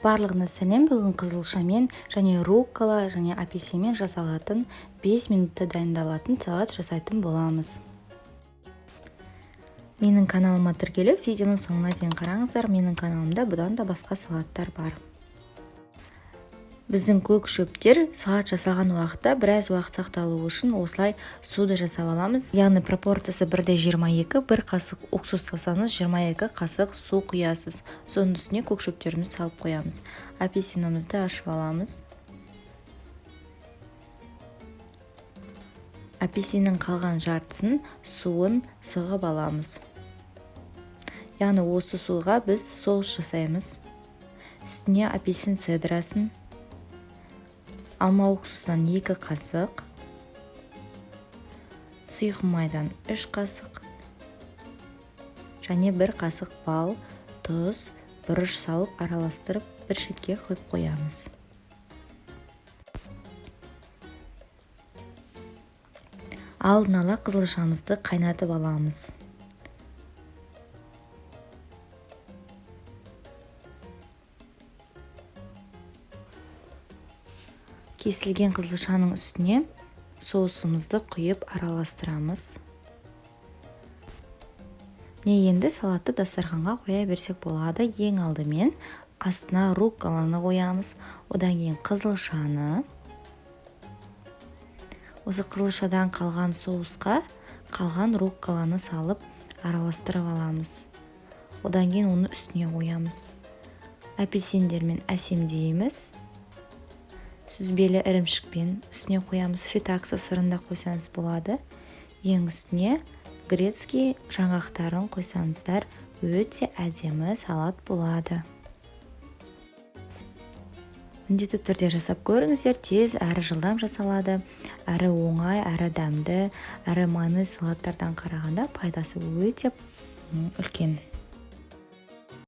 Барлығына сәлем. Бүгін қызылшамен және руккола және апельсинмен жасалатын 5 минутта дайындалатын салат жасайтын боламыз. Менің каналыма тіркеліп, видеоның соңына дейін қараңыздар. Менің каналымда бұдан да басқа салаттар бар. Біздің көк шөптер салат жасалған уақытта біраз уақыт сақталуы үшін осылай суды жасап аламыз. Яғни пропорциясы 1:22, 1 қасық уксус салсаңыз 22 қасық су құясыз. Соның үстіне көк шөптерімізді салып қоямыз. Апельсинімізді ашып аламыз. Апельсиннің қалған жартысын суын сығып аламыз. Яғни осы суға біз соус жасаймыз. Үстіне апельсин цедрасын, алма уксусынан 2 қасық, сұйық майдан 3 қасық және 1 қасық бал, тұз, бұрыш салып араластырып бір шетке қойып қоямыз. Алдын ала қызылшамызды қайнатып аламыз. Кесілген қызылшаның үстіне соусымызды құйып араластырамыз. Міне енді салатты дастарханға қоя берсек болады. Ең алдымен астына рукколаны қоямыз. Одан кейін қызылшаны. Осы қызылшадан қалған соусқа қалған рукколаны салып араластырып аламыз. Одан кейін оны үстіне қоямыз. Апельсиндермен әсемдейміз. Сүзбелі ірімшікпен үстіне қоямыз. Фетакса сырын да қойсаңыз болады. Ең үстіне грецкий жаңғақтарын қойсаңыздар өте әдемі салат болады. Міндетті түрде жасап көріңіздер. Тез әрі жылдам жасалады. Әрі оңай, әрі дәмді, әрі майонез салаттардан қарағанда пайдасы өте үлкен.